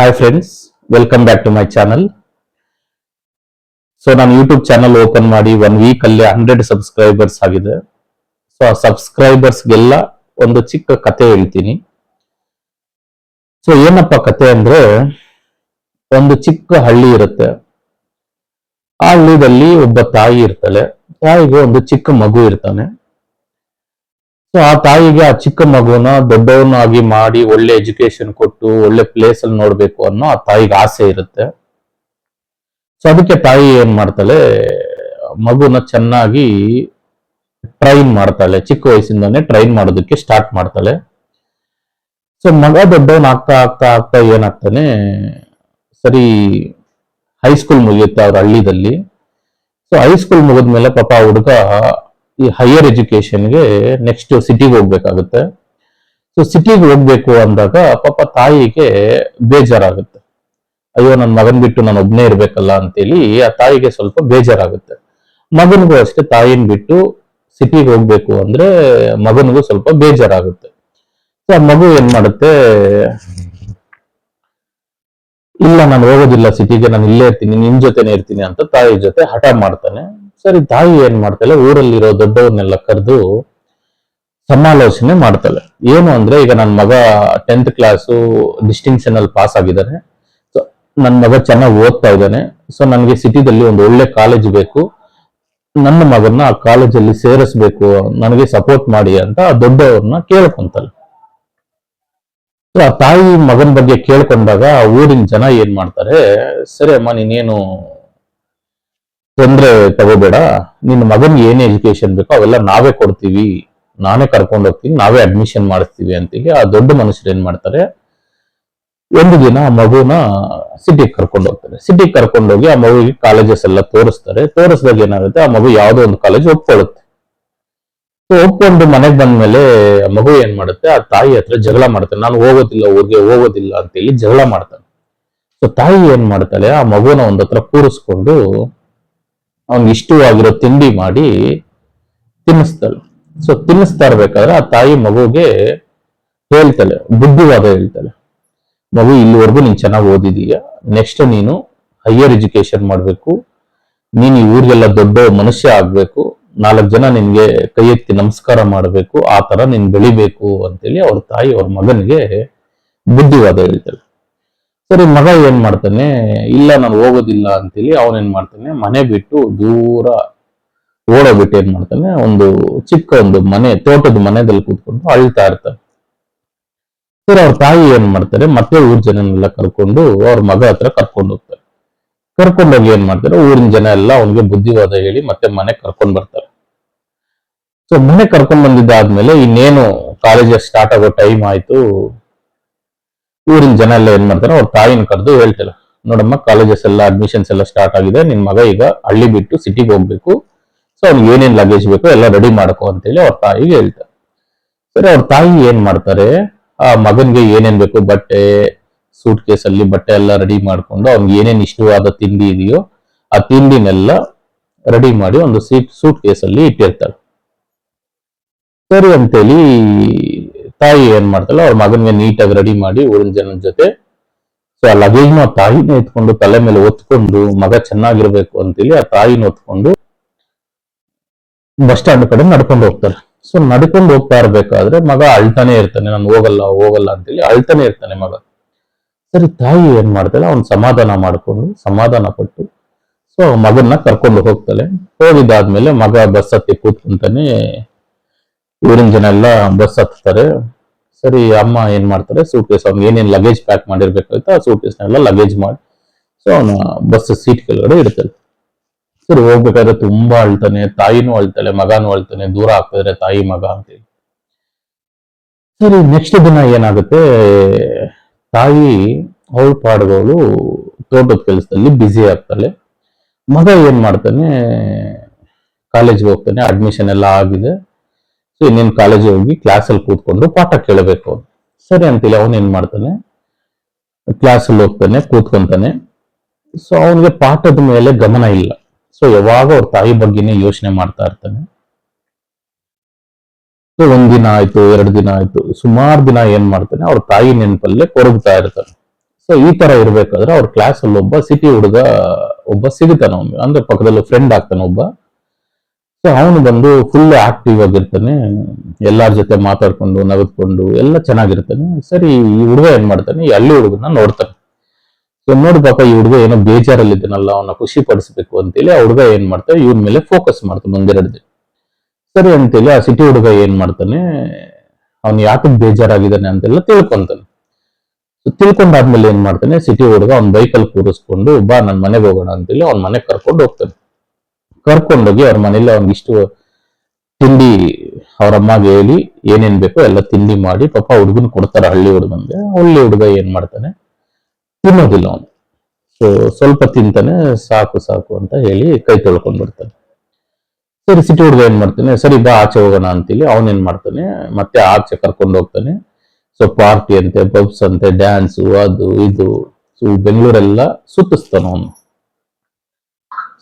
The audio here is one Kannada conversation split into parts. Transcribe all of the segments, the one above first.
Hi friends, welcome back to my channel. So ನಾನು ಯೂಟ್ಯೂಬ್ ಚಾನಲ್ ಓಪನ್ ಮಾಡಿ 1 ವೀಕ್ ಅಲ್ಲಿ 100 ಸಬ್ಸ್ಕ್ರೈಬರ್ಸ್ ಆಗಿದೆ. ಸೊ ಆ ಸಬ್ಸ್ಕ್ರೈಬರ್ಸ್ಗೆಲ್ಲ ಒಂದು ಚಿಕ್ಕ ಕತೆ ಹೇಳ್ತೀನಿ. ಸೊ ಏನಪ್ಪ ಕತೆ ಅಂದ್ರೆ, ಒಂದು ಚಿಕ್ಕ ಹಳ್ಳಿ ಇರುತ್ತೆ. ಆ ಹಳ್ಳಿದಲ್ಲಿ ಒಬ್ಬ ತಾಯಿ ಇರ್ತಾಳೆ. ತಾಯಿಗೆ ಒಂದು ಚಿಕ್ಕ ಮಗು ಇರ್ತಾನೆ. ಸೊ ಆ ತಾಯಿಗೆ ಆ ಚಿಕ್ಕ ಮಗುನ ದೊಡ್ಡವನಾಗಿ ಮಾಡಿ ಒಳ್ಳೆ ಎಜುಕೇಶನ್ ಕೊಟ್ಟು ಒಳ್ಳೆ ಪ್ಲೇಸ್ ಅಲ್ಲಿ ನೋಡ್ಬೇಕು ಅನ್ನೋ ಆ ತಾಯಿಗೆ ಆಸೆ ಇರುತ್ತೆ. ಸೊ ಅದಕ್ಕೆ ತಾಯಿ ಏನ್ ಮಾಡ್ತಾಳೆ, ಮಗುನ ಚೆನ್ನಾಗಿ ಟ್ರೈನ್ ಮಾಡ್ತಾಳೆ. ಚಿಕ್ಕ ವಯಸ್ಸಿಂದಾನೆ ಟ್ರೈನ್ ಮಾಡೋದಕ್ಕೆ ಸ್ಟಾರ್ಟ್ ಮಾಡ್ತಾಳೆ. ಸೊ ಮಗ ದೊಡ್ಡವನ್ ಆಗ್ತಾ ಆಗ್ತಾ ಆಗ್ತಾ ಏನಾಗ್ತಾನೆ, ಸರಿ ಹೈಸ್ಕೂಲ್ ಮುಗಿಯುತ್ತೆ ಅವ್ರ ಹಳ್ಳಿದಲ್ಲಿ. ಸೊ ಹೈಸ್ಕೂಲ್ ಮುಗಿದ್ಮೇಲೆ ಪಾಪ ಹುಡುಗ ಈ ಹೈಯರ್ ಎಜುಕೇಶನ್ಗೆ ನೆಕ್ಸ್ಟ್ ಸಿಟಿಗೆ ಹೋಗ್ಬೇಕಾಗುತ್ತೆ. ಸೊ ಸಿಟಿಗೆ ಹೋಗ್ಬೇಕು ಅಂದಾಗ ಪಾಪ ತಾಯಿಗೆ ಬೇಜಾರಾಗುತ್ತೆ. ಅಯ್ಯೋ ನನ್ನ ಮಗನ್ ಬಿಟ್ಟು ನಾನು ಒಬ್ನೇ ಇರ್ಬೇಕಲ್ಲ ಅಂತೇಳಿ ಆ ತಾಯಿಗೆ ಸ್ವಲ್ಪ ಬೇಜಾರಾಗುತ್ತೆ. ಮಗನಿಗೂ ಅಷ್ಟೇ, ತಾಯಿನ ಬಿಟ್ಟು ಸಿಟಿಗೆ ಹೋಗ್ಬೇಕು ಅಂದ್ರೆ ಮಗನಿಗೂ ಸ್ವಲ್ಪ ಬೇಜಾರಾಗುತ್ತೆ. ಸೊ ಆ ಮಗು ಏನ್ ಮಾಡುತ್ತೆ, ಇಲ್ಲ ನಾನು ಹೋಗೋದಿಲ್ಲ ಸಿಟಿಗೆ, ನಾನು ಇಲ್ಲೇ ಇರ್ತೀನಿ, ನಿನ್ ಜೊತೆನೆ ಇರ್ತೀನಿ ಅಂತ ತಾಯಿ ಜೊತೆ ಹಠ ಮಾಡ್ತಾನೆ. ಸರಿ ತಾಯಿ ಏನ್ ಮಾಡ್ತಾಳೆ, ಊರಲ್ಲಿರೋ ದೊಡ್ಡವ್ರನ್ನೆಲ್ಲ ಕರೆದು ಸಮಾಲೋಚನೆ ಮಾಡ್ತಾಳೆ. ಏನು ಅಂದ್ರೆ, ಈಗ ನನ್ನ ಮಗ 10th ಕ್ಲಾಸು ಡಿಸ್ಟಿಂಕ್ಷನ್ ಅಲ್ಲಿ ಪಾಸ್ ಆಗಿದ್ದಾನೆ. ಸೊ ನನ್ನ ಮಗ ಚೆನ್ನಾಗಿ ಓದ್ತಾ ಇದ್ದಾನೆ. ಸೊ ನನಗೆ ಸಿಟಿದಲ್ಲಿ ಒಂದು ಒಳ್ಳೆ ಕಾಲೇಜ್ ಬೇಕು, ನನ್ನ ಮಗನ್ನ ಆ ಕಾಲೇಜಲ್ಲಿ ಸೇರಿಸ್ಬೇಕು, ನನಗೆ ಸಪೋರ್ಟ್ ಮಾಡಿ ಅಂತ ಆ ದೊಡ್ಡವ್ರನ್ನ ಕೇಳ್ಕೊಂತಾಳೆ. ಸೊ ಆ ತಾಯಿ ಮಗನ ಬಗ್ಗೆ ಕೇಳ್ಕೊಂಡಾಗ ಆ ಊರಿನ ಜನ ಏನ್ ಮಾಡ್ತಾರೆ, ಸರಿ ಅಮ್ಮ ನೀನೇನು ತೊಂದ್ರೆ ತಗೋಬೇಡ, ನಿನ್ನ ಮಗನ್ಗೆ ಏನೇ ಎಜುಕೇಶನ್ ಬೇಕೋ ಅವೆಲ್ಲ ನಾವೇ ಕೊಡ್ತೀವಿ, ನಾನೇ ಕರ್ಕೊಂಡು ಹೋಗ್ತೀನಿ, ನಾವೇ ಅಡ್ಮಿಷನ್ ಮಾಡಿಸ್ತೀವಿ ಅಂತೇಳಿ ಆ ದೊಡ್ಡ ಮನುಷ್ಯರು ಏನ್ ಮಾಡ್ತಾರೆ, ಒಂದು ದಿನ ಆ ಮಗುನ ಸಿಟಿಗೆ ಕರ್ಕೊಂಡು ಹೋಗ್ತಾರೆ. ಸಿಟಿಗೆ ಕರ್ಕೊಂಡೋಗಿ ಆ ಮಗುವಿಗೆ ಕಾಲೇಜಸ್ ಎಲ್ಲ ತೋರಿಸ್ತಾರೆ. ತೋರಿಸಿದಾಗ ಏನಾಗುತ್ತೆ, ಆ ಮಗು ಯಾವುದೋ ಒಂದು ಕಾಲೇಜ್ ಒಪ್ಕೊಳ್ಳುತ್ತೆ. ಸೊ ಒಪ್ಕೊಂಡು ಮನೆಗೆ ಬಂದ್ಮೇಲೆ ಆ ಮಗು ಏನ್ ಮಾಡುತ್ತೆ, ಆ ತಾಯಿ ಹತ್ರ ಜಗಳ ಮಾಡ್ತಾನೆ. ನಾನು ಹೋಗೋದಿಲ್ಲ, ಊರಿಗೆ ಹೋಗೋದಿಲ್ಲ ಅಂತೇಳಿ ಜಗಳ ಮಾಡ್ತಾನೆ. ಸೊ ತಾಯಿ ಏನ್ ಮಾಡ್ತಾಳೆ, ಆ ಮಗುನ ಒಂದ್ ಹತ್ರ ಕೂರಿಸ್ಕೊಂಡು ಅವ್ನಿಗೆ ಇಷ್ಟವಾಗಿರೋ ತಿಂಡಿ ಮಾಡಿ ತಿನ್ನಿಸ್ತಾಳೆ. ಸೊ ತಿನ್ನಿಸ್ತಾ ಇರ್ಬೇಕಾದ್ರೆ ಆ ತಾಯಿ ಮಗುಗೆ ಹೇಳ್ತಾಳೆ, ಬುದ್ಧಿವಾದ ಹೇಳ್ತಾಳೆ, ಮಗು ಇಲ್ಲಿವರೆಗೂ ನೀನ್ ಚೆನ್ನಾಗಿ ಓದಿದೀಯ, ನೆಕ್ಸ್ಟ್ ನೀನು ಹೈಯರ್ ಎಜುಕೇಶನ್ ಮಾಡ್ಬೇಕು, ನೀನ್ ಈ ಊರಿಗೆಲ್ಲ ದೊಡ್ಡ ಮನುಷ್ಯ ಆಗ್ಬೇಕು, 4 ಜನ ನಿನ್ಗೆ ಕೈ ಎತ್ತಿ ನಮಸ್ಕಾರ ಮಾಡ್ಬೇಕು, ಆ ತರ ನೀನ್ ಬೆಳಿಬೇಕು ಅಂತೇಳಿ ಅವ್ರ ತಾಯಿ ಅವ್ರ ಮಗನಿಗೆ ಬುದ್ಧಿವಾದ ಹೇಳ್ತಾಳೆ. ಸರಿ ಮಗ ಏನ್ ಮಾಡ್ತಾನೆ, ಇಲ್ಲ ನಾನು ಹೋಗೋದಿಲ್ಲ ಅಂತೇಳಿ ಅವನೇನ್ ಮಾಡ್ತಾನೆ, ಮನೆ ಬಿಟ್ಟು ದೂರ ಓಡೋಗ್ಬಿಟ್ಟು ಏನ್ ಮಾಡ್ತಾನೆ, ಒಂದು ಚಿಕ್ಕ ಒಂದು ಮನೆ, ತೋಟದ ಮನೆಯಲ್ಲಿ ಕೂತ್ಕೊಂಡು ಅಳ್ತಾ ಇರ್ತಾನೆ. ಸರಿ ಅವ್ರ ತಾಯಿ ಏನ್ ಮಾಡ್ತಾರೆ, ಮತ್ತೆ ಊರ್ ಜನನೆಲ್ಲ ಕರ್ಕೊಂಡು ಅವ್ರ ಮಗ ಹತ್ರ ಕರ್ಕೊಂಡು ಹೋಗ್ತಾರೆ. ಕರ್ಕೊಂಡೋಗಿ ಏನ್ ಮಾಡ್ತಾರೆ, ಊರಿನ ಜನ ಎಲ್ಲ ಅವನಿಗೆ ಬುದ್ಧಿವಾದ ಹೇಳಿ ಮತ್ತೆ ಮನೆ ಕರ್ಕೊಂಡ್ ಬರ್ತಾರೆ. ಸೊ ಮನೆ ಕರ್ಕೊಂಡ್ ಬಂದಿದ್ದಾದ್ಮೇಲೆ ಇನ್ನೇನು ಕಾಲೇಜ್ ಸ್ಟಾರ್ಟ್ ಆಗೋ ಟೈಮ್ ಆಯ್ತು. ಊರಿನ ಜನ ಎಲ್ಲ ಏನ್ ಮಾಡ್ತಾರೆ, ಅವ್ರ ತಾಯಿನ ಕರೆದು ಹೇಳ್ತಾರೆ, ನೋಡಮ್ಮ ಕಾಲೇಜಸ್ ಎಲ್ಲ ಅಡ್ಮಿಷನ್ಸ್ ಎಲ್ಲ ಸ್ಟಾರ್ಟ್ ಆಗಿದೆ, ನಿನ್ ಮಗ ಈಗ ಹಳ್ಳಿ ಬಿಟ್ಟು ಸಿಟಿಗೆ ಹೋಗ್ಬೇಕು, ಸೊ ಅವ್ನಿಗೆ ಏನೇನ್ ಲಗೇಜ್ ಬೇಕು ಎಲ್ಲ ರೆಡಿ ಮಾಡ್ಕೋ ಅಂತೇಳಿ ಅವ್ರ ತಾಯಿಗೆ ಹೇಳ್ತಾರೆ. ಸರಿ ಅವ್ರ ತಾಯಿ ಏನ್ ಮಾಡ್ತಾರೆ, ಆ ಮಗನ್ಗೆ ಏನೇನ್ ಬೇಕು, ಬಟ್ಟೆ, ಸೂಟ್ ಕೇಸ್ ಅಲ್ಲಿ ಬಟ್ಟೆ ಎಲ್ಲ ರೆಡಿ ಮಾಡ್ಕೊಂಡು ಅವ್ನಿಗೆ ಏನೇನ್ ಇಷ್ಟವಾದ ತಿಂಡಿ ಇದೆಯೋ ಆ ತಿಂಡಿನೆಲ್ಲ ರೆಡಿ ಮಾಡಿ ಒಂದು ಸೂಟ್ ಕೇಸ್ ಅಲ್ಲಿ ಇಟ್ಟಿರ್ತಾಳೆ. ಸರಿ ಅಂತೇಳಿ ತಾಯಿ ಏನ್ ಮಾಡ್ತಾಳೆ, ಅವ್ರ ಮಗನ್ಗೆ ನೀಟಾಗಿ ರೆಡಿ ಮಾಡಿ ಊರಿನ ಜನದ ಜೊತೆ, ಸೊ ಆ ಲಗೇಜ್ನ ತಾಯಿನ ಎತ್ಕೊಂಡು ತಲೆ ಮೇಲೆ ಒತ್ಕೊಂಡು ಮಗ ಚೆನ್ನಾಗಿರ್ಬೇಕು ಅಂತೇಳಿ ಆ ತಾಯಿನ ಹೊತ್ಕೊಂಡು ಬಸ್ ಸ್ಟ್ಯಾಂಡ್ ಕಡೆ ನಡ್ಕೊಂಡು ಹೋಗ್ತಾರೆ. ಸೊ ನಡ್ಕೊಂಡು ಹೋಗ್ತಾ ಇರ್ಬೇಕಾದ್ರೆ ಮಗ ಅಳ್ತಾನೆ ಇರ್ತಾನೆ, ನಾನು ಹೋಗಲ್ಲ ಹೋಗಲ್ಲ ಅಂತೇಳಿ ಅಳ್ತಾನೆ ಇರ್ತಾನೆ ಮಗ. ಸರಿ ತಾಯಿ ಏನ್ ಮಾಡ್ತಾಳೆ, ಅವ್ನ್ ಸಮಾಧಾನ ಪಟ್ಟು ಸೊ ಮಗನ್ನ ಕರ್ಕೊಂಡು ಹೋಗ್ತಾಳೆ. ಹೋಗಿದ್ದಾದ್ಮೇಲೆ ಮಗ ಬಸ್ ಹತ್ತಿ ಕೂತ್ಕೊಂತಾನೆ, ಊರಿನ ಜನ ಎಲ್ಲ ಬಸ್ ಹತ್ತಾರೆ. ಸರಿ ಅಮ್ಮ ಏನ್ ಮಾಡ್ತಾರೆ, ಸೂಟ್ ಕೇಸ್ ಅವ್ನಿಗೆ ಏನೇನ್ ಲಗೇಜ್ ಪ್ಯಾಕ್ ಮಾಡಿರ್ಬೇಕಾಯ್ತು ಆ ಸೂಟ್ ಕೇಸ್ನೆಲ್ಲ ಲಗೇಜ್ ಮಾಡಿ ಸೊ ಅವನ ಬಸ್ ಸೀಟ್ ಕೆಳಗಡೆ ಇಡ್ತಾಳೆ. ಸರಿ ಹೋಗ್ಬೇಕಾದ್ರೆ ತುಂಬಾ ಅಳ್ತಾನೆ, ತಾಯಿನೂ ಅಳ್ತಾಳೆ, ಮಗನೂ ಅಳ್ತಾನೆ, ದೂರ ಆಗ್ತಿದ್ರೆ ತಾಯಿ ಮಗ ಅಂತೇಳಿ. ಸರಿ ನೆಕ್ಸ್ಟ್ ದಿನ ಏನಾಗುತ್ತೆ, ತಾಯಿ ಅವಳ ಪಾಡ್ಗಳು ತೋಟದ ಕೆಲಸದಲ್ಲಿ ಬ್ಯುಸಿ ಆಗ್ತಾಳೆ. ಮಗ ಏನ್ ಮಾಡ್ತಾನೆ, ಕಾಲೇಜ್ಗೆ ಹೋಗ್ತಾನೆ, ಅಡ್ಮಿಷನ್ ಎಲ್ಲ ಆಗಿದೆ. ಸೊ ಇನ್ನೇನು ಕಾಲೇಜಿಗೆ ಹೋಗಿ ಕ್ಲಾಸಲ್ಲಿ ಕೂತ್ಕೊಂಡು ಪಾಠ ಕೇಳಬೇಕು. ಸರಿ ಅಂತೇಳಿ ಅವನ್ ಏನ್ ಮಾಡ್ತಾನೆ, ಕ್ಲಾಸಲ್ಲಿ ಹೋಗ್ತಾನೆ, ಕೂತ್ಕೊಂತಾನೆ. ಸೊ ಅವನಿಗೆ ಪಾಠದ ಮೇಲೆ ಗಮನ ಇಲ್ಲ. ಸೊ ಯಾವಾಗ ಅವ್ರ ತಾಯಿ ಬಗ್ಗೆನೇ ಯೋಚನೆ ಮಾಡ್ತಾ ಇರ್ತಾನೆ. ಸೊ 1 ದಿನ ಆಯ್ತು, 2 ದಿನ ಆಯ್ತು, ಸುಮಾರು ದಿನ ಏನ್ ಮಾಡ್ತಾನೆ, ಅವ್ರ ತಾಯಿ ನೆನಪಲ್ಲೇ ಕೊರಗ್ತಾ ಇರ್ತಾನೆ. ಸೊ ಈ ತರ ಇರ್ಬೇಕಾದ್ರೆ ಅವ್ರ ಕ್ಲಾಸ್ ಅಲ್ಲಿ ಒಬ್ಬ ಸಿಟಿ ಹುಡುಗ ಒಬ್ಬ ಸಿಗುತ್ತಾನ, ಅವ್ನು ಅಂದ್ರೆ ಪಕ್ಕದಲ್ಲಿ ಫ್ರೆಂಡ್ ಆಗ್ತಾನೆ ಒಬ್ಬ. ಸೊ ಅವನು ಬಂದು ಫುಲ್ ಆಕ್ಟಿವ್ ಆಗಿರ್ತಾನೆ, ಎಲ್ಲಾರ ಜೊತೆ ಮಾತಾಡ್ಕೊಂಡು ನಗದ್ಕೊಂಡು ಎಲ್ಲ ಚೆನ್ನಾಗಿರ್ತಾನೆ. ಸರಿ, ಈ ಹುಡುಗ ಏನ್ ಮಾಡ್ತಾನೆ, ಈ ಹಳ್ಳಿ ಹುಡುಗನ ನೋಡ್ತಾನೆ. ಸೊ ನೋಡಿ ಪಾಪ ಈ ಹುಡುಗ ಏನೋ ಬೇಜಾರಲ್ಲಿದ್ದಾನಲ್ಲ, ಅವನ್ನ ಖುಷಿ ಪಡಿಸ್ಬೇಕು ಅಂತೇಳಿ ಆ ಹುಡುಗ ಏನ್ ಮಾಡ್ತಾನೆ, ಇವನ್ ಮೇಲೆ ಫೋಕಸ್ ಮಾಡ್ತಾನೆ ಒಂದೆರಡು ದಿನ. ಸರಿ ಅಂತೇಳಿ ಆ ಸಿಟಿ ಹುಡುಗ ಏನ್ ಮಾಡ್ತಾನೆ, ಅವ್ನು ಯಾಕೆ ಬೇಜಾರಾಗಿದ್ದಾನೆ ಅಂತೆಲ್ಲ ತಿಳ್ಕೊಂತಾನೆ. ತಿಳ್ಕೊಂಡಾದ್ಮೇಲೆ ಏನ್ ಮಾಡ್ತಾನೆ, ಸಿಟಿ ಹುಡುಗ ಅವ್ನ ಬೈಕಲ್ಲಿ ಕೂರಿಸ್ಕೊಂಡು ಬಾ ನನ್ ಮನೆಗೆ ಹೋಗೋಣ ಅಂತೇಳಿ ಅವ್ನ ಮನೆಗೆ ಕರ್ಕೊಂಡು ಹೋಗ್ತಾನೆ. ಕರ್ಕೊಂಡೋಗಿ ಅವ್ರ ಮನೇಲಿ ಅವ್ನಿಗಿಷ್ಟು ತಿಂಡಿ ಅವ್ರ ಅಮ್ಮಗೆ ಹೇಳಿ ಏನೇನ್ ಬೇಕೋ ಎಲ್ಲ ತಿಂಡಿ ಮಾಡಿ ಪಾಪ ಹುಡುಗನ್ ಕೊಡ್ತಾರೆ. ಹಳ್ಳಿ ಹುಡುಗನ್ಗೆ ಹಳ್ಳಿ ಹುಡುಗ ಏನ್ ಮಾಡ್ತಾನೆ, ತಿನ್ನೋದಿಲ್ಲ ಅವನು. ಸೊ ಸ್ವಲ್ಪ ತಿಂತಾನೆ, ಸಾಕು ಸಾಕು ಅಂತ ಹೇಳಿ ಕೈ ತೊಳ್ಕೊಂಡ್ ಬಿಡ್ತಾನೆ. ಸರಿ, ಸಿಟಿ ಹುಡುಗ ಏನ್ ಮಾಡ್ತಾನೆ, ಸರಿ ಬಾ ಆಚೆ ಹೋಗೋಣ ಅಂತೇಳಿ ಅವನೇನ್ ಮಾಡ್ತಾನೆ, ಮತ್ತೆ ಆಚೆ ಕರ್ಕೊಂಡು ಹೋಗ್ತಾನೆ. ಸೊ ಪಾರ್ಟಿ ಅಂತೆ, ಪಬ್ಸ್ ಅಂತೆ, ಡ್ಯಾನ್ಸು, ಅದು ಇದು. ಸೊ ಬೆಂಗಳೂರೆಲ್ಲ ಸುತ್ತಿಸ್ತಾನ ಅವನು.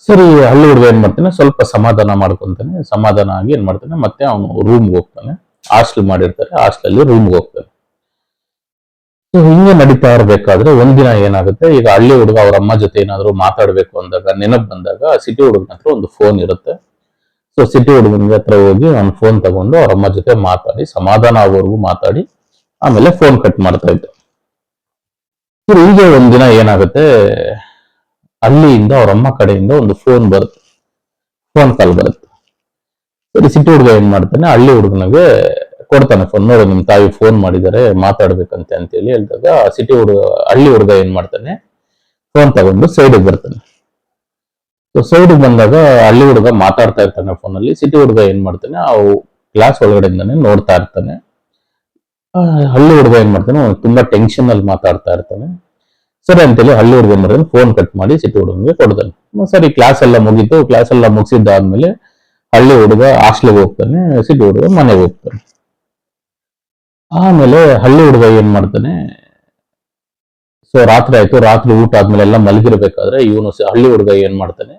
ಸರಿ, ಹಳ್ಳಿ ಹುಡುಗ ಏನ್ ಮಾಡ್ತಾನೆ, ಸ್ವಲ್ಪ ಸಮಾಧಾನ ಮಾಡ್ಕೊಂತಾನೆ. ಸಮಾಧಾನ ಆಗಿ ಏನ್ ಮಾಡ್ತಾನೆ, ಮತ್ತೆ ಅವನು ರೂಮ್ಗೆ ಹೋಗ್ತಾನೆ. ಹಾಸ್ಟೆಲ್ ಮಾಡಿರ್ತಾರೆ, ಹಾಸ್ಟೆಲ್ ರೂಮ್ಗೆ ಹೋಗ್ತಾನೆ. ಸೊ ಹಿಂಗೆ ನಡೀತಾ ಇರ್ಬೇಕಾದ್ರೆ ಒಂದಿನ ಏನಾಗುತ್ತೆ, ಈಗ ಹಳ್ಳಿ ಹುಡುಗ ಅವ್ರ ಅಮ್ಮ ಜೊತೆ ಏನಾದ್ರು ಮಾತಾಡ್ಬೇಕು ಅಂದಾಗ, ನೆನಪು ಬಂದಾಗ ಸಿಟಿ ಹುಡುಗನ ಹತ್ರ ಒಂದು ಫೋನ್ ಇರುತ್ತೆ. ಸೊ ಸಿಟಿ ಹುಡುಗನಿಗೆ ಹತ್ರ ಹೋಗಿ ಅವ್ನ ಫೋನ್ ತಗೊಂಡು ಅವ್ರ ಅಮ್ಮ ಜೊತೆ ಮಾತಾಡಿ ಸಮಾಧಾನ ಆಗೋವರೆಗೂ ಮಾತಾಡಿ ಆಮೇಲೆ ಫೋನ್ ಕಟ್ ಮಾಡ್ತಾ ಇದ್ದ. ಹೀಗೆ ಒಂದಿನ ಏನಾಗುತ್ತೆ, ಅಲ್ಲಿಂದ ಅವ್ರ ಅಮ್ಮ ಕಡೆಯಿಂದ ಒಂದು ಫೋನ್ ಬರುತ್ತೆ, ಫೋನ್ ಕಾಲ್ ಬರುತ್ತೆ. ಸರಿ, ಸಿಟಿ ಹುಡುಗ ಏನ್ ಮಾಡ್ತಾನೆ, ಹಳ್ಳಿ ಹುಡುಗನಿಗೆ ಕೊಡ್ತಾನೆ ಫೋನ್. ನೋಡು ನಿಮ್ ತಾಯಿ ಫೋನ್ ಮಾಡಿದ್ದಾರೆ, ಮಾತಾಡ್ಬೇಕಂತೆ ಅಂತೇಳಿ ಹೇಳಿದಾಗ ಹಳ್ಳಿ ಹುಡುಗ ಏನ್ ಮಾಡ್ತಾನೆ, ಫೋನ್ ತಗೊಂಡು ಸೈಡಿಗೆ ಬರ್ತಾನೆ. ಸೊ ಸೈಡಿಗೆ ಬಂದಾಗ ಹಳ್ಳಿ ಹುಡುಗ ಮಾತಾಡ್ತಾ ಇರ್ತಾನೆ ಫೋನಲ್ಲಿ. ಸಿಟಿ ಹುಡುಗ ಏನ್ ಮಾಡ್ತಾನೆ, ಆ ಕ್ಲಾಸ್ ಒಳಗಡೆಯಿಂದಾನೆ ನೋಡ್ತಾ ಇರ್ತಾನೆ. ಹಳ್ಳಿ ಹುಡುಗ ಏನ್ ಮಾಡ್ತಾನೆ, ತುಂಬಾ ಟೆನ್ಷನ್ ಅಲ್ಲಿ ಮಾತಾಡ್ತಾ ಇರ್ತಾನೆ. ಸರಿ ಅಂತೇಳಿ ಹಳ್ಳಿ ಹುಡುಗ ಏನ್ ಮಾಡ್ತಾನೆ, ಫೋನ್ ಕಟ್ ಮಾಡಿ ಸಿಟಿ ಹುಡುಗನಿಗೆ ಕೊಡ್ತಾನೆ. ಸರಿ, ಕ್ಲಾಸ್ ಎಲ್ಲ ಮುಗೀತು. ಕ್ಲಾಸ್ ಎಲ್ಲ ಮುಗಿಸಿದ್ದಾದ್ಮೇಲೆ ಹಳ್ಳಿ ಹುಡುಗ ಹಾಸ್ಟೆಲ್ಗೆ ಹೋಗ್ತಾನೆ, ಸಿಟಿ ಹುಡುಗ ಮನೆಗೆ ಹೋಗ್ತಾನೆ. ಆಮೇಲೆ ಹಳ್ಳಿ ಹುಡುಗ ಏನ್ ಮಾಡ್ತಾನೆ, ಸೊ ರಾತ್ರಿ ಆಯ್ತು. ರಾತ್ರಿ ಊಟ ಆದ್ಮೇಲೆ ಎಲ್ಲ ಮಲಗಿರ್ಬೇಕಾದ್ರೆ ಇವನು ಹಳ್ಳಿ ಹುಡುಗ ಏನ್ ಮಾಡ್ತಾನೆ,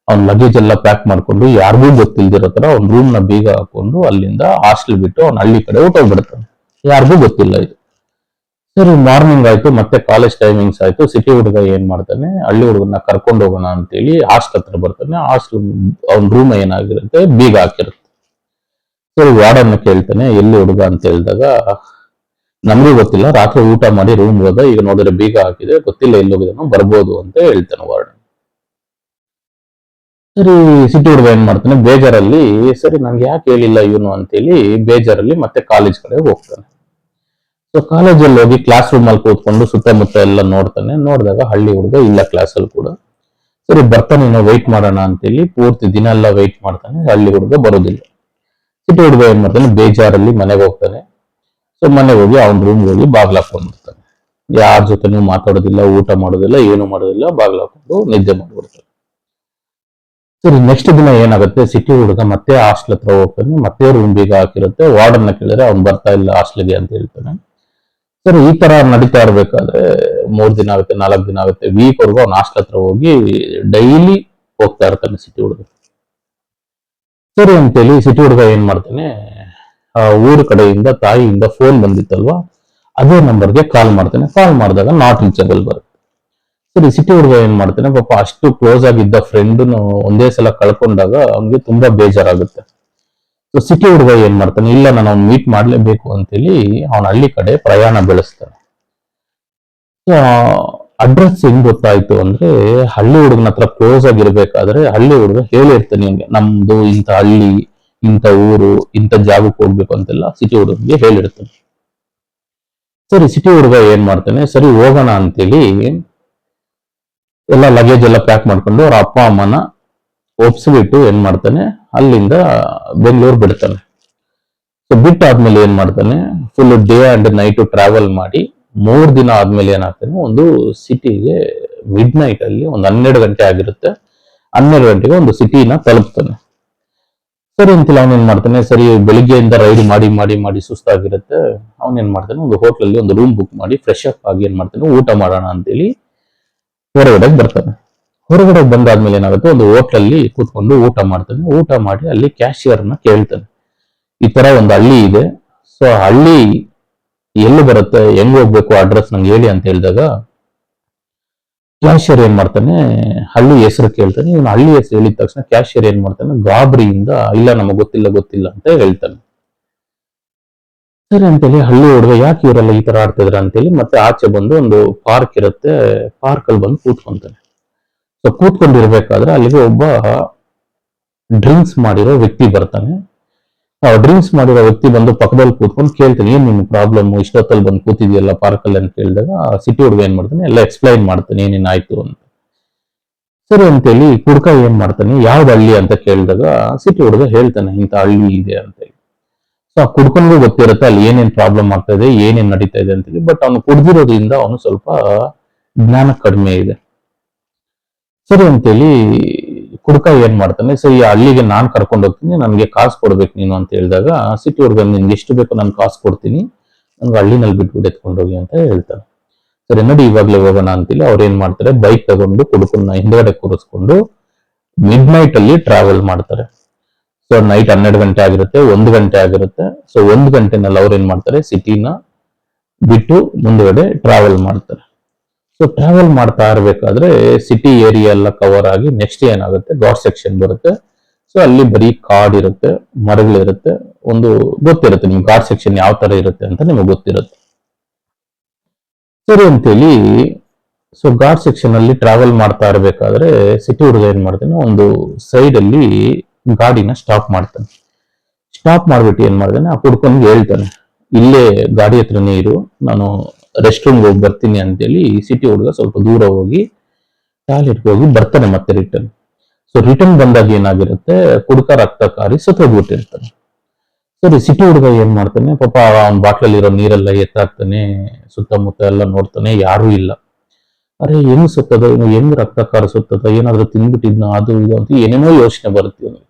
ಅವ್ನ ಲಗೇಜ್ ಎಲ್ಲ ಪ್ಯಾಕ್ ಮಾಡ್ಕೊಂಡು ಯಾರಿಗೂ ಗೊತ್ತಿಲ್ದಿರೋ ತರ ಅವ್ನ ರೂಮ್ ನ ಬೀಗ ಹಾಕೊಂಡು ಅಲ್ಲಿಂದ ಹಾಸ್ಟೆಲ್ ಬಿಟ್ಟು ಅವ್ನ ಹಳ್ಳಿ ಕಡೆ ಹೊಟ್ಟೋಗ್ಬಿಡ್ತಾನೆ. ಯಾರಿಗೂ ಗೊತ್ತಿಲ್ಲ ಇದು. ಸರಿ, ಮಾರ್ನಿಂಗ್ ಆಯ್ತು, ಮತ್ತೆ ಕಾಲೇಜ್ ಟೈಮಿಂಗ್ಸ್ ಆಯ್ತು. ಸಿಟಿ ಹುಡುಗ ಏನ್ ಮಾಡ್ತಾನೆ, ಹಳ್ಳಿ ಹುಡುಗನ ಕರ್ಕೊಂಡು ಹೋಗೋಣ ಅಂತೇಳಿ ಹಾಸ್ಟೆಲ್ ಹತ್ರ ಬರ್ತಾನೆ. ಹಾಸ್ಟೆಲ್ ಅವ್ನ ರೂಮ್ ಏನಾಗಿರುತ್ತೆ, ಬೀಗ ಹಾಕಿರುತ್ತೆ. ಸರಿ, ವಾರ್ಡನ್ನ ಕೇಳ್ತಾನೆ ಎಲ್ಲಿ ಹುಡುಗ ಅಂತ ಹೇಳಿದಾಗ, ನಮಗೂ ಗೊತ್ತಿಲ್ಲ, ರಾತ್ರಿ ಊಟ ಮಾಡಿ ರೂಮ್ ಹೋದ, ಈಗ ನೋಡಿದ್ರೆ ಬೀಗ ಹಾಕಿದೆ, ಗೊತ್ತಿಲ್ಲ ಎಲ್ಲಿ ಹೋಗಿದಾನೋ, ಬರ್ಬೋದು ಅಂತ ಹೇಳ್ತಾನೆ ವಾರ್ಡನ್. ಸರಿ, ಸಿಟಿ ಹುಡುಗ ಏನ್ ಮಾಡ್ತಾನೆ ಬೇಜಾರಲ್ಲಿ, ಸರಿ ನನ್ಗೆ ಯಾಕೆ ಹೇಳಿಲ್ಲ ಇವನು ಅಂತೇಳಿ ಬೇಜಾರಲ್ಲಿ ಮತ್ತೆ ಕಾಲೇಜ್ ಕಡೆ ಹೋಗ್ತಾನೆ. ಸೊ ಕಾಲೇಜಲ್ಲಿ ಹೋಗಿ ಕ್ಲಾಸ್ ರೂಮ್ ಅಲ್ಲಿ ಕೂತ್ಕೊಂಡು ಸುತ್ತಮುತ್ತ ಎಲ್ಲ ನೋಡ್ತಾನೆ. ನೋಡಿದಾಗ ಹಳ್ಳಿ ಹುಡುಗ ಇಲ್ಲ ಕ್ಲಾಸ್ ಅಲ್ಲಿ ಕೂಡ. ಸರಿ, ಬರ್ತಾನೆ, ನಾವು ವೆಯ್ಟ್ ಮಾಡೋಣ ಅಂತೇಳಿ ಪೂರ್ತಿ ದಿನ ಎಲ್ಲ ವೆಯ್ಟ್ ಮಾಡ್ತಾನೆ. ಹಳ್ಳಿ ಹುಡುಗ ಬರೋದಿಲ್ಲ. ಸಿಟಿ ಹುಡುಗ ಏನ್ ಮಾಡ್ತಾನೆ, ಬೇಜಾರಲ್ಲಿ ಮನೆಗೆ ಹೋಗ್ತಾನೆ. ಸೊ ಮನೆಗೆ ಹೋಗಿ ಅವ್ನ ರೂಮ್ ಹೋಗಿ ಬಾಗ್ಲ ಹಾಕೊಂಡ್ಬಿಡ್ತಾನೆ. ಯಾರ ಜೊತೆನೂ ಮಾತಾಡೋದಿಲ್ಲ, ಊಟ ಮಾಡೋದಿಲ್ಲ, ಏನು ಮಾಡೋದಿಲ್ಲ, ಬಾಗ್ಲ ಹಾಕೊಂಡು ನಿದ್ದೆ ಮಾಡ್ಬಿಡ್ತಾನೆ. ಸರಿ, ನೆಕ್ಸ್ಟ್ ದಿನ ಏನಾಗುತ್ತೆ, ಸಿಟಿ ಹುಡುಗ ಮತ್ತೆ ಹಾಸ್ಟೆಲ್ ಹತ್ರ ಹೋಗ್ತಾನೆ. ಮತ್ತೆ ರೂಮ್ ಬೀಗ ಹಾಕಿರುತ್ತೆ. ವಾರ್ಡನ್ನ ಕೇಳಿದ್ರೆ ಅವ್ನು ಬರ್ತಾ ಇಲ್ಲ ಹಾಸ್ಟೆಲ್ಗೆ ಅಂತ ಹೇಳ್ತಾನೆ. ಸರಿ, ಈ ತರ ನಡೀತಾ ಇರ್ಬೇಕಾದ್ರೆ 3 ದಿನ ಆಗುತ್ತೆ, 4 ದಿನ ಆಗುತ್ತೆ, ವೀಕ್ ವರ್ಗು ಅವ್ನ ಹಾಸ್ಟೆಲ್ ಹತ್ರ ಹೋಗಿ ಡೈಲಿ ಹೋಗ್ತಾ ಇರ್ತಾನೆ ಸಿಟಿ ಹುಡುಗ. ಸರಿ ಅಂತೇಳಿ ಸಿಟಿ ಹುಡುಗ ಏನ್ ಮಾಡ್ತಾನೆ, ಆ ಊರ ಕಡೆಯಿಂದ ತಾಯಿಯಿಂದ ಫೋನ್ ಬಂದಿತ್ತಲ್ವಾ, ಅದೇ ನಂಬರ್ಗೆ ಕಾಲ್ ಮಾಡ್ತಾನೆ. ಕಾಲ್ ಮಾಡಿದಾಗ ನಾಟ್ ರೀಚಬಲ್ ಬರುತ್ತೆ. ಸರಿ, ಸಿಟಿ ಹುಡುಗ ಏನ್ ಮಾಡ್ತಾನೆ, ಪಾಪ ಅಷ್ಟು ಕ್ಲೋಸ್ ಆಗಿದ್ದ ಫ್ರೆಂಡ್ನು ಒಂದೇ ಸಲ ಕಳ್ಕೊಂಡಾಗ ಅವ್ನಿಗೆ ತುಂಬಾ ಬೇಜಾರಾಗುತ್ತೆ. ಸೊ ಸಿಟಿ ಹುಡುಗ ಏನ್ ಮಾಡ್ತಾನೆ, ಇಲ್ಲ ನಾನು ಅವ್ನು ಮೀಟ್ ಮಾಡ್ಲೇಬೇಕು ಅಂತೇಳಿ ಅವನ ಹಳ್ಳಿ ಕಡೆ ಪ್ರಯಾಣ ಬೆಳೆಸ್ತಾನೆ. ಸೊ ಅಡ್ರೆಸ್ ಹೆಂಗ್ ಗೊತ್ತಾಯ್ತು ಅಂದ್ರೆ, ಹಳ್ಳಿ ಹುಡುಗನ ಹತ್ರ ಕ್ಲೋಸ್ ಆಗಿರ್ಬೇಕಾದ್ರೆ ಹಳ್ಳಿ ಹುಡುಗ ಹೇಳಿರ್ತಾನೆ ಹಿಂಗೆ, ನಮ್ದು ಇಂಥ ಹಳ್ಳಿ, ಇಂಥ ಊರು, ಇಂಥ ಜಾಗಕ್ಕೆ ಹೋಗ್ಬೇಕು ಅಂತೆಲ್ಲ ಸಿಟಿ ಹುಡುಗನಿಗೆ ಹೇಳಿರ್ತಾನೆ. ಸರಿ, ಸಿಟಿ ಹುಡುಗ ಏನ್ ಮಾಡ್ತಾನೆ, ಸರಿ ಹೋಗೋಣ ಅಂತೇಳಿ ಎಲ್ಲ ಲಗೇಜ್ ಎಲ್ಲ ಪ್ಯಾಕ್ ಮಾಡ್ಕೊಂಡು ಅವ್ರ ಅಪ್ಪ ಅಮ್ಮನ ಒಪ್ಸ್ಬಿಟ್ಟು ಏನ್ ಮಾಡ್ತಾನೆ, ಅಲ್ಲಿಂದ ಬೆಂಗಳೂರು ಬಿಡ್ತಾನೆ. ಸೊ ಬಿಟ್ಟಾದ್ಮೇಲೆ ಏನ್ ಮಾಡ್ತಾನೆ, full day and night travel ಮಾಡಿ 3 ದಿನ ಆದ್ಮೇಲೆ ಏನಾಗ್ತಾನೆ, ಒಂದು ಸಿಟಿಗೆ ಮಿಡ್ ನೈಟ್ ಅಲ್ಲಿ ಒಂದು 12 ಗಂಟೆ ಆಗಿರುತ್ತೆ. 12 ಗಂಟೆಗೆ ಒಂದು ಸಿಟಿನ ತಲುಪ್ತಾನೆ. ಸರಿ ಅಂತಿಲ್ಲ ಅವನೇನ್ ಮಾಡ್ತಾನೆ, ಸರಿ ಬೆಳಿಗ್ಗೆಯಿಂದ ರೈಡ್ ಮಾಡಿ ಮಾಡಿ ಮಾಡಿ ಸುಸ್ತಾಗಿರುತ್ತೆ. ಅವನೇನ್ ಮಾಡ್ತಾನೆ, ಒಂದು ಹೋಟ್ಲಲ್ಲಿ ಒಂದು ರೂಮ್ ಬುಕ್ ಮಾಡಿ ಫ್ರೆಶ್ ಅಪ್ ಆಗಿ ಏನ್ ಮಾಡ್ತಾನೆ, ಊಟ ಮಾಡೋಣ ಅಂತೇಳಿ ಹೊರಗಡೆ ಬರ್ತಾನೆ. ಹೊರಗಡೆ ಬಂದಾದ್ಮೇಲೆ ಏನಾಗುತ್ತೆ, ಒಂದು ಹೋಟ್ಲಲ್ಲಿ ಕೂತ್ಕೊಂಡು ಊಟ ಮಾಡ್ತಾನೆ. ಊಟ ಮಾಡಿ ಅಲ್ಲಿ ಕ್ಯಾಶಿಯರ್ನ ಕೇಳ್ತಾನೆ, ಈ ತರ ಒಂದು ಹಳ್ಳಿ ಇದೆ, ಸೊ ಹಳ್ಳಿ ಎಲ್ಲಿ ಬರುತ್ತೆ, ಹೆಂಗ್ ಹೋಗ್ಬೇಕು, ಅಡ್ರೆಸ್ ನಂಗೆ ಹೇಳಿ ಅಂತ ಹೇಳಿದಾಗ ಕ್ಯಾಶಿಯರ್ ಏನ್ ಮಾಡ್ತಾನೆ, ಹಳ್ಳಿ ಹೆಸರು ಕೇಳ್ತಾನೆ. ಇವನು ಹಳ್ಳಿ ಹೆಸರು ಹೇಳಿದ ತಕ್ಷಣ ಕ್ಯಾಶಿಯರ್ ಏನ್ ಮಾಡ್ತಾನೆ, ಗಾಬರಿಯಿಂದ ಇಲ್ಲ ನಮಗ್ ಗೊತ್ತಿಲ್ಲ ಗೊತ್ತಿಲ್ಲ ಅಂತ ಹೇಳ್ತಾನೆ. ಸರಿ ಅಂತೇಳಿ ಹಳ್ಳಿ ಹುಡುಗ ಯಾಕೆ ಇವರೆಲ್ಲ ಈ ತರ ಆಡ್ತಿದ್ರ ಅಂತೇಳಿ ಮತ್ತೆ ಆಚೆ ಬಂದು ಒಂದು ಪಾರ್ಕ್ ಇರುತ್ತೆ, ಪಾರ್ಕ್ ಅಲ್ಲಿ ಬಂದು ಕೂತ್ಕೊಂತಾನೆ. ಸೊ ಕೂತ್ಕೊಂಡಿರ್ಬೇಕಾದ್ರೆ ಅಲ್ಲಿಗೆ ಒಬ್ಬ ಡ್ರಿಂಕ್ಸ್ ಮಾಡಿರೋ ವ್ಯಕ್ತಿ ಬರ್ತಾನೆ. ಡ್ರಿಂಕ್ಸ್ ಮಾಡಿರೋ ವ್ಯಕ್ತಿ ಬಂದು ಪಕ್ಕದಲ್ಲಿ ಕೂತ್ಕೊಂಡು ಕೇಳ್ತಾನೆ, ಏನ್ ನಿಮ್ ಪ್ರಾಬ್ಲಮ್, ಇಷ್ಟೊತ್ತಲ್ಲಿ ಬಂದು ಕೂತಿದ್ಯಲ್ಲ ಪಾರ್ಕ್ ಅಲ್ಲಿ ಅಂತ ಕೇಳಿದಾಗ ಸಿಟಿ ಹುಡುಗ ಏನ್ ಮಾಡ್ತಾನೆ, ಎಲ್ಲ ಎಕ್ಸ್ಪ್ಲೈನ್ ಮಾಡ್ತಾನೆ ಏನೇನಾಯ್ತು ಅಂತ. ಸರಿ ಅಂತೇಳಿ ಕುಡ್ಕ ಏನ್ ಮಾಡ್ತಾನೆ, ಯಾವ್ದು ಹಳ್ಳಿ ಅಂತ ಕೇಳಿದಾಗ ಸಿಟಿ ಹುಡುಗ ಹೇಳ್ತಾನೆ ಇಂಥ ಹಳ್ಳಿ ಇದೆ ಅಂತ ಹೇಳಿ. ಸೊ ಆ ಕುಡ್ಕನ್ಗೂ ಗೊತ್ತಿರುತ್ತೆ ಅಲ್ಲಿ ಏನೇನ್ ಪ್ರಾಬ್ಲಮ್ ಆಗ್ತಾ ಇದೆ, ಏನೇನ್ ನಡೀತಾ ಇದೆ ಅಂತೇಳಿ. ಬಟ್ ಅವನು ಕುಡ್ದಿರೋದ್ರಿಂದ ಅವನು ಸ್ವಲ್ಪ ಜ್ಞಾನ ಕಡಿಮೆ ಇದೆ. ಸರಿ ಅಂತೇಳಿ ಕುಡ್ಕ ಏನ್ ಮಾಡ್ತಾನೆ, ಸರಿ ಈ ಹಳ್ಳಿಗೆ ನಾನ್ ಕರ್ಕೊಂಡು ಹೋಗ್ತೀನಿ, ನನ್ಗೆ ಕಾಸು ಕೊಡ್ಬೇಕು ನೀನು ಅಂತ ಹೇಳಿದಾಗ ಸಿಟಿ ಹುಡುಗ ನಿನ್ಗೆ ಎಷ್ಟು ಬೇಕೋ ನಾನು ಕಾಸು ಕೊಡ್ತೀನಿ, ನನ್ಗೆ ಹಳ್ಳಿನಲ್ಲಿ ಬಿಟ್ಬಿಟ್ಟು ಎತ್ಕೊಂಡು ಹೋಗಿ ಅಂತ ಹೇಳ್ತಾನೆ. ಸರಿ ನಡಿ ಇವಾಗ್ಲೇ ಹೋಗೋಣ ಅಂತೇಳಿ ಅವ್ರು ಏನ್ ಮಾಡ್ತಾರೆ, ಬೈಕ್ ತಗೊಂಡು ಕುಡುಕನ್ನ ಹಿಂದ್ಗಡೆ ಕೂರಿಸ್ಕೊಂಡು ಮಿಡ್ ನೈಟ್ ಅಲ್ಲಿ ಟ್ರಾವೆಲ್ ಮಾಡ್ತಾರೆ. ಸೊ ನೈಟ್ 12 ಗಂಟೆ ಆಗಿರುತ್ತೆ, 1 ಗಂಟೆ ಆಗಿರುತ್ತೆ. ಸೊ 1 ಗಂಟೆನಲ್ಲಿ ಅವ್ರು ಏನ್ ಮಾಡ್ತಾರೆ, ಸಿಟಿನ ಬಿಟ್ಟು ಮುಂದ್ಗಡೆ ಟ್ರಾವೆಲ್ ಮಾಡ್ತಾರೆ. ಸೊ ಟ್ರಾವೆಲ್ ಮಾಡ್ತಾ ಇರ್ಬೇಕಾದ್ರೆ ಸಿಟಿ ಏರಿಯಾ ಎಲ್ಲ ಕವರ್ ಆಗಿ ನೆಕ್ಸ್ಟ್ ಏನಾಗುತ್ತೆ, ಘಾಟ್ ಸೆಕ್ಷನ್ ಬರುತ್ತೆ. ಸೊ ಅಲ್ಲಿ ಬರೀ ಕಾಡಿರುತ್ತೆ, ಮರಗಳಿರುತ್ತೆ, ಒಂದು ಗೊತ್ತಿರುತ್ತೆ ನಿಮ್ಗೆ ಘಾಟ್ ಸೆಕ್ಷನ್ ಯಾವ ತರ ಇರುತ್ತೆ ಅಂತ ನಿಮಗೆ ಗೊತ್ತಿರುತ್ತೆ. ಸರಿ ಅಂತೇಳಿ ಸೊ ಘಾಟ್ ಸೆಕ್ಷನ್ ಅಲ್ಲಿ ಟ್ರಾವೆಲ್ ಮಾಡ್ತಾ ಇರ್ಬೇಕಾದ್ರೆ ಸಿಟಿ ಹುಡುಗ ಏನ್ ಮಾಡ್ತಾನೆ, ಒಂದು ಸೈಡ್ ಅಲ್ಲಿ ಗಾಡಿನ ಸ್ಟಾಪ್ ಮಾಡ್ತಾನೆ. ಸ್ಟಾಪ್ ಮಾಡ್ಬಿಟ್ಟು ಏನ್ ಮಾಡ್ತಾನೆ, ಆ ಕುಡ್ಕೊಂಡು ಹೇಳ್ತಾನೆ, ಇಲ್ಲೇ ಗಾಡಿ ಹತ್ರನೇ ಇರು, ನಾನು ರೆಸ್ಟ್ ರೂಮ್ಗೆ ಹೋಗಿ ಬರ್ತೀನಿ ಅಂತೇಳಿ ಸಿಟಿ ಹುಡುಗ ಸ್ವಲ್ಪ ದೂರ ಹೋಗಿ ಟಾಯ್ಲೆಟ್ಗೆ ಹೋಗಿ ಬರ್ತಾನೆ ಮತ್ತೆ ರಿಟರ್ನ್. ಸೊ ರಿಟರ್ನ್ ಬಂದಾಗ ಏನಾಗಿರುತ್ತೆ, ಕುಡ್ಕ ರಕ್ತ ಕಾರಿ ಸತ್ತೋಗ್ಬಿಟ್ಟಿರ್ತಾನೆ. ಸರಿ ಸಿಟಿ ಹುಡುಗ ಏನ್ ಮಾಡ್ತಾನೆ, ಪಾಪ ಅವ್ನ ಬಾಟ್ಲಲ್ಲಿ ಇರೋ ನೀರೆಲ್ಲ ಎತ್ತಾಕ್ತಾನೆ, ಸುತ್ತಮುತ್ತ ಎಲ್ಲ ನೋಡ್ತಾನೆ, ಯಾರೂ ಇಲ್ಲ. ಅರೆ ಹೆಂಗ್ ಸುತ್ತದ, ಇನ್ನು ಹೆಂಗ್ ರಕ್ತ ಕಾರಿಸುತ್ತದ, ಏನಾದ್ರು ತಿನ್ಬಿಟ್ಟಿದ್ನ ಅದು ಇದು ಅಂತ ಏನೇನೋ ಯೋಚನೆ ಬರುತ್ತೆ ಇವನಿಗೆ.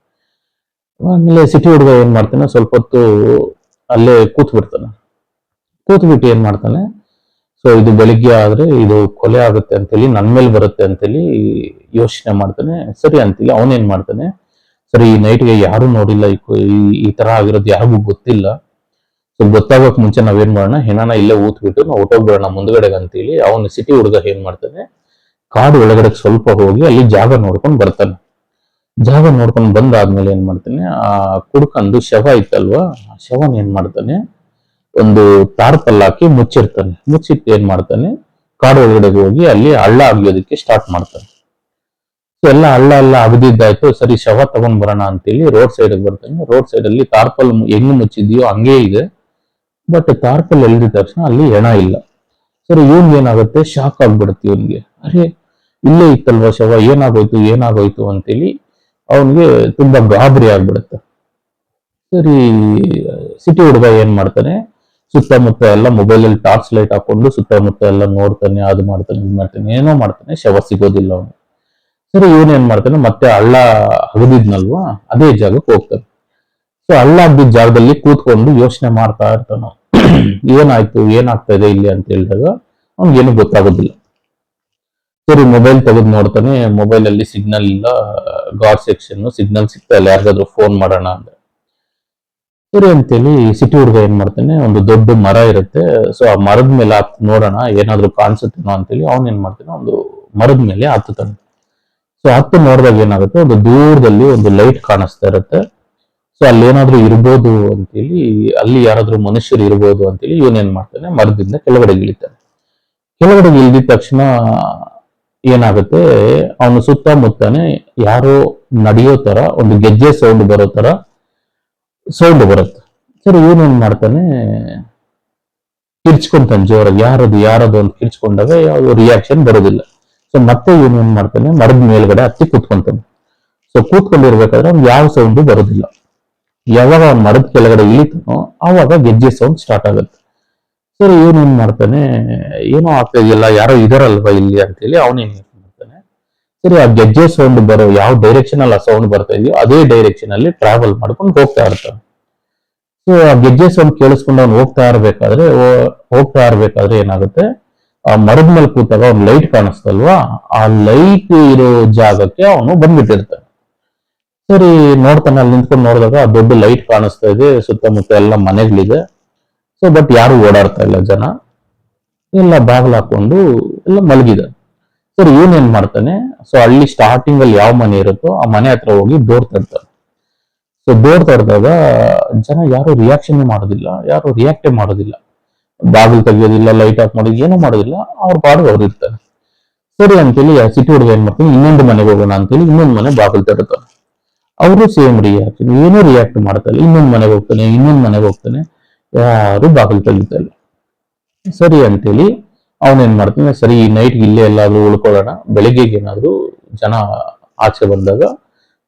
ಆಮೇಲೆ ಸಿಟಿ ಹುಡುಗ ಏನ್ ಮಾಡ್ತಾನೆ, ಸ್ವಲ್ಪ ಹೊತ್ತು ಅಲ್ಲೇ ಕೂತ್ ಬಿಡ್ತಾನೆ. ಕೂತ್ಬಿಟ್ಟು ಏನ್ ಮಾಡ್ತಾನೆ, ಸೊ ಇದು ಬೆಳಿಗ್ಗೆ ಆದ್ರೆ ಇದು ಕೊಲೆ ಆಗುತ್ತೆ ಅಂತೇಳಿ ನನ್ ಮೇಲೆ ಬರುತ್ತೆ ಅಂತೇಳಿ ಯೋಚನೆ ಮಾಡ್ತಾನೆ. ಸರಿ ಅಂತೇಳಿ ಅವನೇನ್ ಮಾಡ್ತಾನೆ, ಸರಿ ಈ ನೈಟ್ಗೆ ಯಾರು ನೋಡಿಲ್ಲ, ಈ ತರ ಆಗಿರೋದು ಯಾರಿಗೂ ಗೊತ್ತಿಲ್ಲ, ಸೊ ಗೊತ್ತಾಗಕ್ ಮುಂಚೆ ನಾವೇನ್ ಮಾಡೋಣ, ಹೆಣನ ಇಲ್ಲೇ ಊತ್ಬಿಟ್ಟು ನಾವು ಹೊಟ್ಟೋಗ್ಬಿಡೋಣ ಮುಂದ್ಗಡೆಗೆ ಅಂತೇಳಿ ಅವನು ಸಿಟಿ ಹುಡುಗ ಏನ್ ಮಾಡ್ತಾನೆ, ಕಾಡು ಒಳಗಡೆ ಸ್ವಲ್ಪ ಹೋಗಿ ಅಲ್ಲಿ ಜಾಗ ನೋಡ್ಕೊಂಡು ಬರ್ತಾನೆ. ಜಾಗ ನೋಡ್ಕೊಂಡು ಬಂದಾದ್ಮೇಲೆ ಏನ್ ಮಾಡ್ತಾನೆ, ಆ ಕುಡ್ಕಂದು ಶವ ಇತ್ತಲ್ವಾ, ಆ ಶವನ್ ಏನ್ ಮಾಡ್ತಾನೆ, ಒಂದು ತಾರ್ಪಲ್ ಹಾಕಿ ಮುಚ್ಚಿರ್ತಾನೆ. ಮುಚ್ಚಿಟ್ಟು ಏನ್ ಮಾಡ್ತಾನೆ, ಕಾಡು ಒಳಗಡೆ ಹೋಗಿ ಅಲ್ಲಿ ಹಳ್ಳ ಅಗಿಯೋದಕ್ಕೆ ಸ್ಟಾರ್ಟ್ ಮಾಡ್ತಾನೆ. ಸೊ ಎಲ್ಲ ಹಳ್ಳ ಅಗದಿದ್ದಾಯ್ತು, ಸರಿ ಶವ ತಗೊಂಡ್ ಬರೋಣ ಅಂತೇಳಿ ರೋಡ್ ಸೈಡ್ ಬರ್ತಾನೆ. ರೋಡ್ ಸೈಡ್ ಅಲ್ಲಿ ತಾರ್ಪಲ್ ಹೆಂಗ್ ಮುಚ್ಚಿದ್ಯೋ ಹಂಗೇ ಇದೆ, ಬಟ್ ತಾರ್ಪಲ್ ಎಳ್ದಿದ ತಕ್ಷಣ ಅಲ್ಲಿ ಹೆಣ ಇಲ್ಲ. ಸರಿ ಇವನ್ಗೆ ಏನಾಗುತ್ತೆ, ಶಾಕ್ ಆಗ್ಬಿಡುತ್ತೆ ಇವನ್ಗೆ, ಅರೆ ಇಲ್ಲೇ ಇತ್ತಲ್ವಾ ಶವ, ಏನಾಗೋಯ್ತು ಅಂತೇಳಿ ಅವನ್ಗೆ ತುಂಬಾ ಗಾಬರಿ ಆಗ್ಬಿಡುತ್ತೆ. ಸರಿ ಸಿಟಿ ಹುಡುಗ ಏನ್ ಮಾಡ್ತಾನೆ, ಸುತ್ತಮುತ್ತ ಎಲ್ಲ ಮೊಬೈಲ್ ಅಲ್ಲಿ ಟಾರ್ಚ್ ಲೈಟ್ ಹಾಕೊಂಡು ಸುತ್ತಮುತ್ತ ಎಲ್ಲ ನೋಡ್ತಾನೆ, ಅದು ಮಾಡ್ತಾನೆ ಇದು ಮಾಡ್ತಾನೆ, ಏನೋ ಮಾಡ್ತಾನೆ, ಶವ ಸಿಗೋದಿಲ್ಲ ಅವನು. ಸರಿ ಇವನ್ ಏನ್ ಮಾಡ್ತಾನೆ, ಮತ್ತೆ ಹಳ್ಳ ಅಗದಿದ್ನಲ್ವಾ ಅದೇ ಜಾಗಕ್ಕೆ ಹೋಗ್ತಾನೆ. ಸೊ ಹಳ್ಳ ಅಗ್ದಿದ್ದ ಜಾಗದಲ್ಲಿ ಕೂತ್ಕೊಂಡು ಯೋಚನೆ ಮಾಡ್ತಾ ಇರ್ತಾನ, ಏನಾಯ್ತು ಏನಾಗ್ತಾ ಇದೆ ಇಲ್ಲಿ ಅಂತ ಹೇಳಿದಾಗ ಅವ್ನಿಗೇನು ಗೊತ್ತಾಗೋದಿಲ್ಲ. ಸರಿ ಮೊಬೈಲ್ ತೆಗೆದು ನೋಡ್ತಾನೆ, ಮೊಬೈಲ್ ಅಲ್ಲಿ ಸಿಗ್ನಲ್ ಇಲ್ಲ, ಘಾಟ್ ಸೆಕ್ಷನ್ ಸಿಗ್ನಲ್ ಸಿಗ್ತಾ ಇಲ್ಲ, ಯಾರಿಗಾದ್ರೂ ಫೋನ್ ಮಾಡೋಣ ಅಂದ್ರೆ. ಸರಿ ಅಂತೇಳಿ ಸಿಟಿ ಹುಡುಗ ಏನ್ ಮಾಡ್ತಾನೆ, ಒಂದು ದೊಡ್ಡ ಮರ ಇರುತ್ತೆ, ಸೊ ಆ ಮರದ ಮೇಲೆ ನೋಡೋಣ ಏನಾದ್ರು ಕಾಣಿಸುತ್ತೇನೋ ಅಂತೇಳಿ ಅವ್ನ್ ಏನ್ ಮಾಡ್ತಾನೆ, ಒಂದು ಮರದ ಮೇಲೆ ಹತ್ತುತ್ತಾನೆ. ಸೊ ಹತ್ತು ನೋಡಿದಾಗ ಏನಾಗುತ್ತೆ, ಒಂದು ದೂರದಲ್ಲಿ ಒಂದು ಲೈಟ್ ಕಾಣಿಸ್ತಾ ಇರುತ್ತೆ. ಸೊ ಅಲ್ಲಿ ಏನಾದ್ರೂ ಇರ್ಬೋದು ಅಂತೇಳಿ, ಅಲ್ಲಿ ಯಾರಾದ್ರೂ ಮನುಷ್ಯರು ಇರ್ಬೋದು ಅಂತೇಳಿ ಇವನ್ ಏನ್ ಮಾಡ್ತಾನೆ, ಮರದಿಂದ ಕೆಳಗಡೆ ಇಳಿತಾನೆ. ಕೆಳಗಡೆ ಇಳಿದ ತಕ್ಷಣ ಏನಾಗುತ್ತೆ, ಅವನು ಸುತ್ತಮುತ್ತಾನೆ ಯಾರೋ ನಡೆಯೋ ತರ ಒಂದು ಗೆಜ್ಜೆ ಸೌಂಡ್ ಬರೋ ತರ ಸೌಂಡ್ ಬರುತ್ತೆ. ಸರಿ ಇವನೇನ್ ಮಾಡ್ತಾನೆ, ಕಿರ್ಚ್ಕೊಂತಾನೆ ಜೋರಾಗಿ, ಯಾರದು ಅಂತ ಕಿರ್ಚ್ಕೊಂಡಾಗ ಯಾವ್ದು ರಿಯಾಕ್ಷನ್ ಬರೋದಿಲ್ಲ. ಸೊ ಮತ್ತೆ ಇವನೇನ್ ಮಾಡ್ತಾನೆ, ಮರದ ಮೇಲ್ಗಡೆ ಹತ್ತಿ ಕೂತ್ಕೊಂತಾನೆ. ಸೊ ಕೂತ್ಕೊಂಡಿರ್ಬೇಕಾದ್ರೆ ಅವ್ನು ಯಾವ ಸೌಂಡು ಬರೋದಿಲ್ಲ. ಯಾವಾಗ ಅವ್ನ ಮರದ ಕೆಳಗಡೆ ಇಳಿತಾನೋ ಆವಾಗ ಗೆಜ್ಜೆ ಸೌಂಡ್ ಸ್ಟಾರ್ಟ್ ಆಗುತ್ತೆ. ಸರಿ ಇವನೇನ್ ಮಾಡ್ತಾನೆ, ಏನೋ ಆಗ್ತಾ ಇದೆಯಲ್ಲ, ಯಾರೋ ಇದಾರಲ್ವಾ ಇಲ್ಲಿ ಅಂತೇಳಿ ಅವನೇನ್ ಮಾಡ್ತಾನೆ, ಸರಿ ಆ ಗೆಜ್ಜೆ ಸೌಂಡ್ ಬರೋ ಯಾವ ಡೈರೆಕ್ಷನ್ ಅಲ್ಲಿ ಆ ಸೌಂಡ್ ಬರ್ತಾ ಇದೆಯೋ ಅದೇ ಡೈರೆಕ್ಷನ್ ಅಲ್ಲಿ ಟ್ರಾವೆಲ್ ಮಾಡ್ಕೊಂಡು ಹೋಗ್ತಾ ಇರ್ತಾನೆ. ಸೊ ಆ ಗೆಜ್ಜೆ ಸೌಂಡ್ ಕೇಳಿಸ್ಕೊಂಡು ಅವ್ನು ಹೋಗ್ತಾ ಇರ್ಬೇಕಾದ್ರೆ ಏನಾಗುತ್ತೆ, ಆ ಮರದ ಮೇಲೆ ಕೂತಾಗ ಅವ್ನು ಲೈಟ್ ಕಾಣಿಸ್ತಲ್ವಾ, ಆ ಲೈಟ್ ಇರೋ ಜಾಗಕ್ಕೆ ಅವನು ಬಂದ್ಬಿಟ್ಟಿರ್ತಾನೆ. ಸರಿ ನೋಡ್ತಾನೆ, ಅಲ್ಲಿ ನಿಂತ್ಕೊಂಡು ನೋಡಿದಾಗ ಆ ದೊಡ್ಡ ಲೈಟ್ ಕಾಣಿಸ್ತಾ ಇದೆ, ಸುತ್ತಮುತ್ತ ಎಲ್ಲ ಮನೆಗಳಿದೆ. ಸೊ ಬಟ್ ಯಾರು ಓಡಾಡ್ತಾ ಇಲ್ಲ, ಜನ ಎಲ್ಲ ಬಾಗಿಲು ಹಾಕೊಂಡು ಎಲ್ಲ ಮಲಗಿದೆ. ಸರ್ ಇವನ್ ಏನ್ ಮಾಡ್ತಾನೆ, ಸೊ ಹಳ್ಳಿ ಸ್ಟಾರ್ಟಿಂಗ್ ಅಲ್ಲಿ ಯಾವ ಮನೆ ಇರುತ್ತೋ ಆ ಮನೆ ಹತ್ರ ಹೋಗಿ ಡೋರ್ ತಡ್ತಾನೆ. ಸೊ ಡೋರ್ ತಡೆದಾಗ ಜನ ಯಾರು ರಿಯಾಕ್ಷನ್ ಮಾಡೋದಿಲ್ಲ, ಯಾರು ರಿಯಾಕ್ಟೇ ಮಾಡೋದಿಲ್ಲ, ಬಾಗಿಲು ತೆಗಿಯೋದಿಲ್ಲ, ಲೈಟ್ ಆಫ್ ಮಾಡೋದು, ಏನೂ ಮಾಡೋದಿಲ್ಲ, ಅವ್ರ ಪಾಡಿಗೆ ಅವ್ರು ಇರ್ತಾರೆ. ಸರಿ ಅಂತೇಳಿ ಸಿಟಿ ಹುಡುಗ ಏನ್ ಮಾಡ್ತಾನೆ, ಇನ್ನೊಂದು ಮನೆಗೆ ಹೋಗೋಣ ಅಂತೇಳಿ ಇನ್ನೊಂದು ಮನೆ ಬಾಗಿಲು ತಡ್ತಾನೆ. ಅವರು ಸೇಮ್ ರಿಯಾಕ್ಷನ್, ಏನೂ ರಿಯಾಕ್ಟ್ ಮಾಡ್ತಾರೆ. ಇನ್ನೊಂದು ಮನೆಗೆ ಹೋಗ್ತಾನೆ, ಇನ್ನೊಂದು ಮನೆಗೆ ಹೋಗ್ತಾನೆ, ಯಾರು ಬಾಗಿಲು ತೆಗಿತಾರೆ. ಸರಿ ಅಂತೇಳಿ ಅವನೇನ್ ಮಾಡ್ತಾನೆ, ಸರಿ ಈ ನೈಟ್ ಇಲ್ಲೇ ಎಲ್ಲಾದ್ರೂ ಉಳ್ಕೊಳ್ಳೋಣ, ಬೆಳಿಗ್ಗೆಗೆ ಏನಾದ್ರು ಜನ ಆಚೆ ಬಂದಾಗ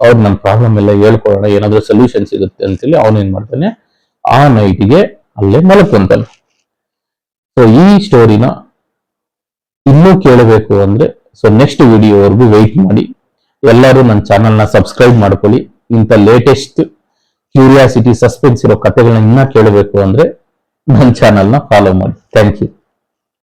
ಅವ್ರು ನಮ್ಮ ಪ್ರಾಬ್ಲಮ್ ಎಲ್ಲ ಹೇಳ್ಕೊಳ್ಳೋಣ, ಏನಾದ್ರೂ ಸೊಲ್ಯೂಷನ್ ಸಿಗುತ್ತೆ ಅಂತೇಳಿ ಅವನೇನ್ ಮಾಡ್ತಾನೆ, ಆ ನೈಟ್ಗೆ ಅಲ್ಲೇ ಮಲ್ಕೊಂತಾನೆ. ಸೊ ಈ ಸ್ಟೋರಿನ ಇನ್ನೂ ಕೇಳಬೇಕು ಅಂದ್ರೆ ಸೊ ನೆಕ್ಸ್ಟ್ ವಿಡಿಯೋವರೆಗೂ ವೆಯ್ಟ್ ಮಾಡಿ. ಎಲ್ಲರೂ ನನ್ನ ಚಾನಲ್ನ ಸಬ್ಸ್ಕ್ರೈಬ್ ಮಾಡ್ಕೊಳ್ಳಿ. ಇಂಥ ಲೇಟೆಸ್ಟ್ ಕ್ಯೂರಿಯಾಸಿಟಿ, ಸಸ್ಪೆನ್ಸ್ ಇರೋ ಕಥೆಗಳನ್ನ ಇನ್ನ ಕೇಳಬೇಕು ಅಂದ್ರೆ ನನ್ನ ಚಾನಲ್ನ ಫಾಲೋ ಮಾಡಿ. Thank you.